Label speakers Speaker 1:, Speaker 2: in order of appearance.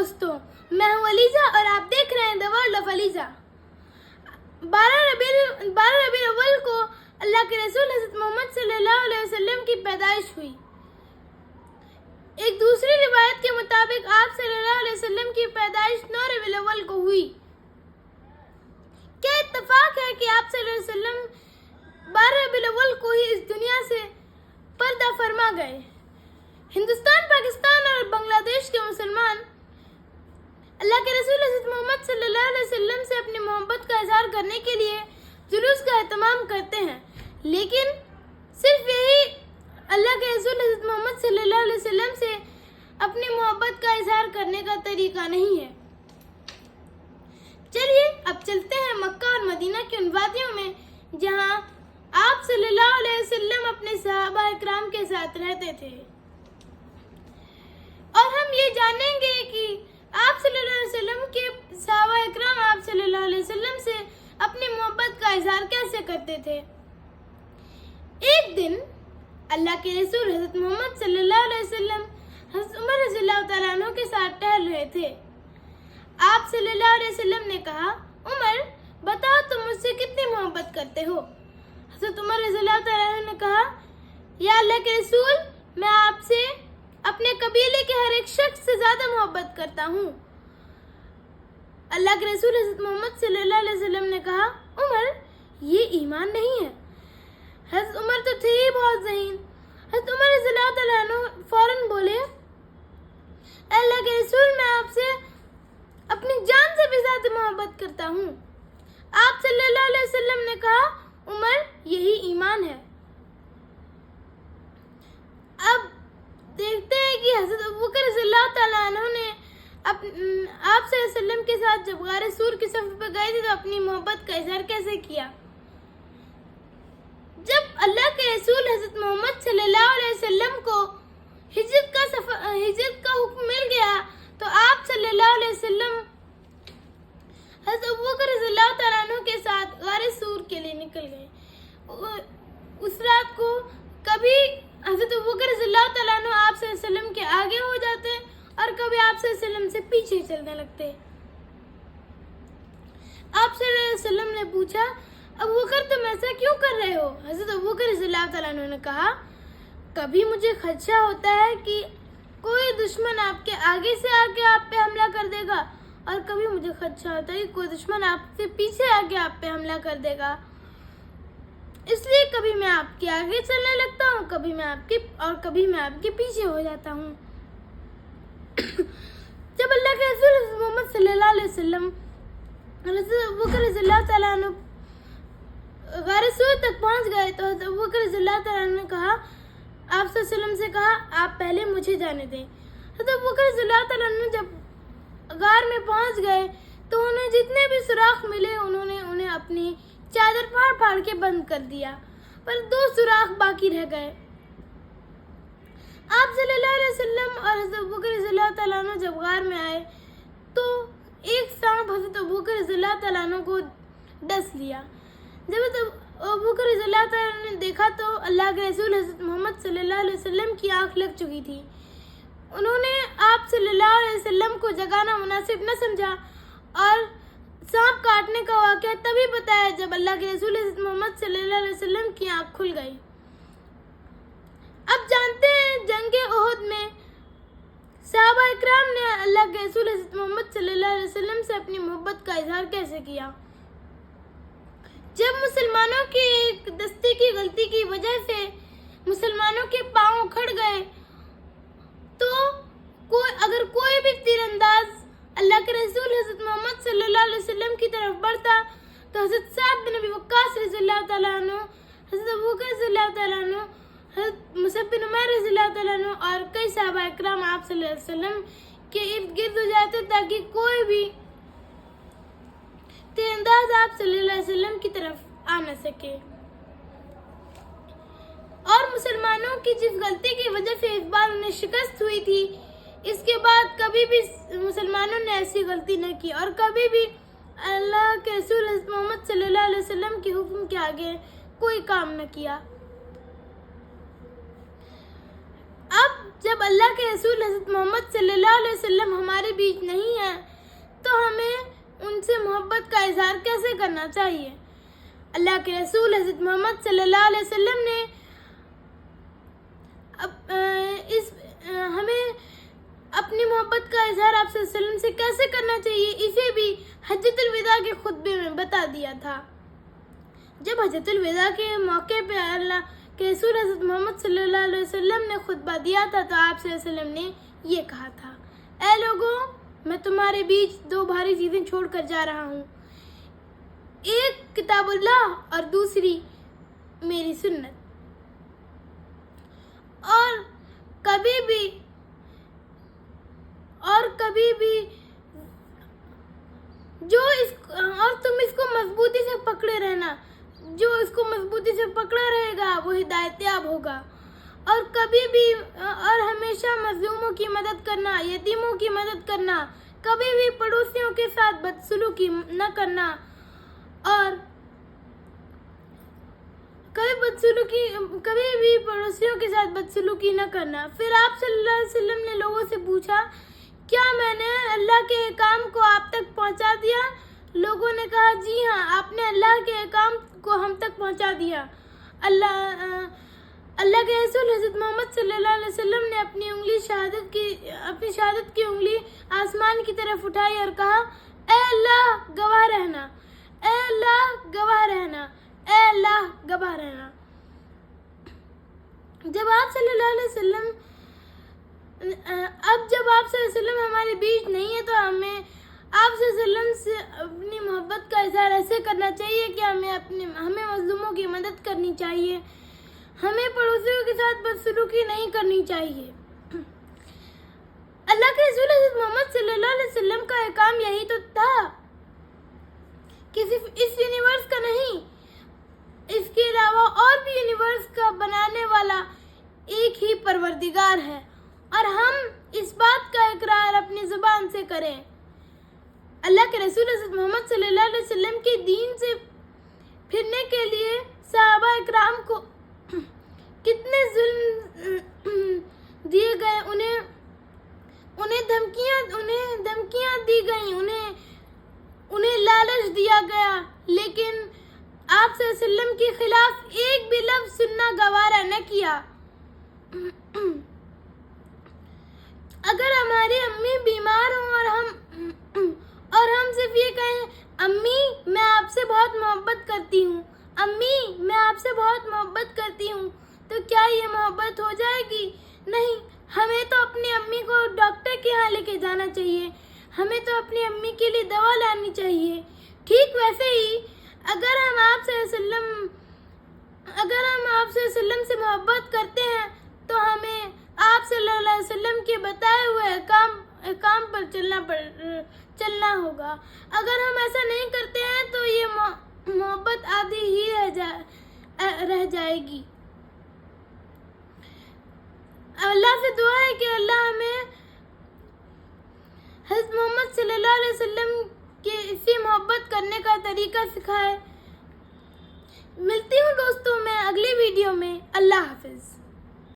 Speaker 1: دوستوں، میں ہوں علیزہ اور آپ دیکھ رہے ہیں دی ورلڈ آف علیزہ۔ 12 ربیع الاول کو اللہ کے رسول حضرت محمد صلی اللہ علیہ وسلم کی پیدائش ہوئی۔ ایک دوسری روایت کے مطابق آپ صلی اللہ علیہ وسلم کی پیدائش 9 ربیع الاول کو ہوئی۔ کیا اتفاق ہے کہ آپ صلی اللہ علیہ وسلم 12 ربیع الاول کو ہی اس دنیا سے پردہ فرما گئے۔ ہندوستان، پاکستان اور بنگلہ دیش کے مسلمان اللہ کے رسول حضرت محمد صلی اللہ علیہ وسلم سے اپنی محبت کا اظہار کرنے کے لیے جلوس کا اہتمام کرتے ہیں، لیکن صرف یہی اللہ کے رسول حضرت محمد صلی اللہ علیہ وسلم سے اپنی محبت کا اظہار کرنے کا طریقہ نہیں ہے۔ چلیے اب چلتے ہیں مکہ اور مدینہ کی ان وادیوں میں جہاں آپ صلی اللہ علیہ وسلم اپنے صحابہ اکرام کے ساتھ رہتے تھے، اور ہم یہ جانیں گے کہ آپ صلی اللہ علیہ وسلم کے صحابہ اکرام آپ صلی اللہ علیہ وسلم سے اپنی محبت کا اظہار کیسے کرتے تھے۔ ایک دن اللہ کے رسول حضرت محمد صلی اللہ علیہ وسلم حضرت عمر رضی اللہ تعالیٰ عنہ کے ساتھ ٹہل رہے تھے۔ آپ صلی اللہ علیہ وسلم نے کہا، عمر بتاؤ تم مجھ سے کتنی محبت کرتے ہو؟ حضرت عمر رضی اللہ تعالیٰ عنہ نے کہا، یا اللہ کے رسول، میں آپ سے اپنے قبیلے کے ہر ایک شخص سے زیادہ محبت کرتا ہوں۔ اللہ کے رسول حضرت محمد صلی اللہ علیہ وسلم نے کہا، عمر یہ ایمان نہیں ہے۔ حضرت عمر تو تھے ہی بہت ذہین۔ حضرت عمر رضی اللہ تعالیٰ عنہ فوراً بولے، اللہ کے رسول، میں آپ سے اپنی جان سے بھی زیادہ محبت کرتا ہوں۔ آپ صلی اللہ علیہ وسلم نے کہا، عمر یہی ایمان ہے۔ اب دیکھتے ہیں کہ حضرت ابوبکر رضی اللہ تعالیٰ عنہ نے آپ صلی اللہ علیہ وسلم کے ساتھ جب غار سور کی صف پہ گئے تھے تو اپنی محبت کا اظہار کیسے کیا۔ جب اللہ کے رسول حضرت محمد صلی اللہ علیہ وسلم کو ہجرت کا حکم مل گیا تو آپ صلی اللہ علیہ وسلم حضرت ابوبکر رضی اللہ تعالیٰ عنہ کے ساتھ غار سور کے لیے نکل گئے۔ اس رات کو کبھی حضرت ابوبکر رضی اللہ تعالیٰ عنہ آپ صلی اللہ علیہ وسلم کے آگے ہو جاتے اور کبھی آپ صلی اللہ علیہ وسلم سے پیچھے چلنے لگتے۔ آپ صلی اللہ علیہ وسلم نے پوچھا، ابوبکر تم ایسا کیوں کر رہے ہو؟ حضرت ابوبکر رضی اللہ تعالیٰ عنہ نے کہا، کبھی مجھے خدشہ ہوتا ہے کہ کوئی دشمن آپ کے آگے سے آ کے آپ پہ حملہ کر دے گا، اور کبھی مجھے خدشہ ہوتا ہے کہ کوئی دشمن آپ سے پیچھے آ کے آپ پہ حملہ کر دے گا، اس لیے کبھی میں آپ کے آگے چلنے لگتا ہوں، کبھی میں آپ کے پیچھے ہو جاتا ہوں۔ جب اللہ کے رسول حضرت محمد صلی اللہ علیہ وسلم حضرت ابوبکر رضی اللہ تعالیٰ عنہ غار سور تک پہنچ گئے تو حضرت ابوبکر رضی اللہ تعالیٰ عنہ نے کہا، آپ صلی اللہ علیہ وسلم سے کہا، آپ پہلے مجھے جانے دیں۔ حضرت ابوبکر رضی اللہ تعالیٰ عنہ جب غار میں پہنچ گئے تو انہیں جتنے بھی سوراخ ملے انہیں اپنی چادر پھاڑ کے بند کر دیا، پر 2 سوراخ باقی رہ گئے۔ آپ صلی اللہ علیہ وسلم اور حضرت ابوبکر رضی اللہ تعالیٰ عنہ جب غار میں آئے تو ایک سانپ حضرت ابوبکر رضی اللہ تعالیٰ عنہ کو ڈس لیا۔ جب حضرت ابوبکر رضی اللہ تعالیٰ عنہ نے دیکھا تو اللہ کے رسول حضرت محمد صلی اللہ علیہ وسلم کی آنکھ لگ چکی تھی۔ انہوں نے آپ صلی اللہ علیہ وسلم کو جگانا مناسب نہ سمجھا اور سانپ کاٹنے کا واقعہ تبھی بتایا جب اللہ کے رسول حضرت محمد صلی اللہ علیہ وسلم کی آنکھ کھل گئی۔ اب جانتے ہیں جنگ احد میں صحابہ اکرام نے اللہ کے رسول حضرت محمد صلی اللہ علیہ وسلم سے اپنی محبت کا اظہار کیسے کیا۔ جب مسلمانوں کی ایک دستے کی غلطی کی وجہ سے مسلمانوں کے پاؤں اکھڑ گئے تو اگر کوئی بھی تیر انداز اللہ کے رسول حضرت محمد صلی اللہ علیہ وسلم کی طرف بڑھتا تو حضرت سعد بن ابی وقاص رضی اللہ تعالیٰ عنہ، حضرت ابوبکر رضی اللہ تعالیٰ عنہ، حضرت مصعب بن عمیر رضی اللہ تعالیٰ عنہ اور کئی صحابہ اکرام آپ صلی اللہ علیہ وسلم کے ارد گرد ہو جاتے تاکہ کوئی بھی تیر انداز آپ صلی اللہ علیہ وسلم کی طرف آ نہ سکے۔ اور مسلمانوں کی جس غلطی کی وجہ سے اس بار انہیں شکست ہوئی تھی، اس کے بعد کبھی بھی مسلمانوں نے ایسی غلطی نہ کی اور کبھی بھی اللہ کے رسول حضرت محمد صلی اللہ علیہ وسلم کے حکم کے آگے کوئی کام نہ کیا۔ اب جب اللہ کے رسول حضرت محمد صلی اللہ علیہ وسلم ہمارے بیچ نہیں ہیں تو ہمیں ان سے محبت کا اظہار کیسے کرنا چاہیے؟ اللہ کے رسول حضرت محمد صلی اللہ علیہ وسلم نے ہمیں اپنی محبت کا اظہار آپ صلی اللہ علیہ وسلم سے کیسے کرنا چاہیے اسے بھی حجۃ الوداع کے خطبے میں بتا دیا تھا۔ جب حجۃ الوداع کے موقع پہ اللہ کے رسول حضرت محمد صلی اللہ علیہ وسلم نے خطبہ دیا تھا تو آپ صلی اللہ علیہ وسلم نے یہ کہا تھا، اے لوگوں، میں تمہارے بیچ دو بھاری چیزیں چھوڑ کر جا رہا ہوں، ایک کتاب اللہ اور دوسری میری سنت، اور کبھی بھی تم اس کو مضبوطی سے پکڑے رہنا، جو اس کو مضبوطی سے پکڑا رہے گا وہ ہدایت یاب ہوگا، اور ہمیشہ مظلوموں کی مدد کرنا، یتیموں کی مدد کرنا، کبھی بھی پڑوسیوں کے ساتھ بدسلوکی نہ کرنا، اور کبھی بھی پڑوسیوں کے ساتھ بدسلوکی نہ کرنا۔ پھر آپ صلی اللہ علیہ وسلم نے لوگوں سے پوچھا، کیا میں نے اللہ کے احکام کو آپ تک پہنچا دیا؟ لوگوں نے کہا، جی ہاں، آپ نے اللہ کے احکام کو ہم تک پہنچا دیا۔ اللہ کے رسول حضرت محمد صلی اللہ علیہ وسلم نے اپنی شہادت کی انگلی آسمان کی طرف اٹھائی اور کہا، اے اللہ گواہ رہنا، اے اللہ گواہ رہنا، اے اللہ گواہ رہنا۔ جب آپ صلی اللہ علیہ وسلم ہمارے بیچ نہیں ہے تو ہمیں آپ صلی اللہ علیہ وسلم سے اپنی محبت کا اظہار ایسے کرنا چاہیے کہ ہمیں مظلوموں کی مدد کرنی چاہیے، ہمیں پڑوسیوں کے ساتھ بدسلوکی نہیں کرنی چاہیے۔ اللہ کے رسول حضرت محمد صلی اللہ علیہ وسلم کا احکام یہی تو تھا کہ صرف اس یونیورس کا نہیں، اس کے علاوہ اور بھی یونیورس کا بنانے والا ایک ہی پروردگار ہے، اور ہم اس بات کا اقرار اپنی زبان سے کریں۔ اللہ کے رسول حضرت محمد صلی اللہ علیہ وسلم کے دین سے پھرنے کے لیے صحابہ اکرام کو کتنے ظلم دیے گئے، انہیں دھمکیاں دی گئیں، انہیں لالچ دیا گیا، لیکن آپ صلی اللہ علیہ وسلم کے خلاف ایک بھی لفظ سننا گوارا نہ کیا۔ اگر ہماری امی بیمار ہوں اور ہم صرف یہ کہیں، امی میں آپ سے بہت محبت کرتی ہوں، امی میں آپ سے بہت محبت کرتی ہوں، تو کیا یہ محبت ہو جائے گی؟ نہیں، ہمیں تو اپنی امی کو ڈاکٹر کے یہاں لے کے جانا چاہیے، ہمیں تو اپنی امی کے لیے دوا لانی چاہیے۔ ٹھیک ویسے ہی اگر ہم آپ صلی اللہ علیہ وسلم سے محبت کرتے ہیں تو ہمیں آپ صلی اللہ علیہ وسلم کے بتائے ہوئے احکام پر چلنا ہوگا۔ اگر ہم ایسا نہیں کرتے ہیں تو یہ محبت آدھی ہی رہ جائے گی۔ اللہ سے دعا ہے کہ اللہ ہمیں حضرت محمد صلی اللہ علیہ وسلم کے اسی محبت کرنے کا طریقہ سکھائے۔ ملتی ہوں دوستوں میں اگلی ویڈیو میں۔ اللہ حافظ۔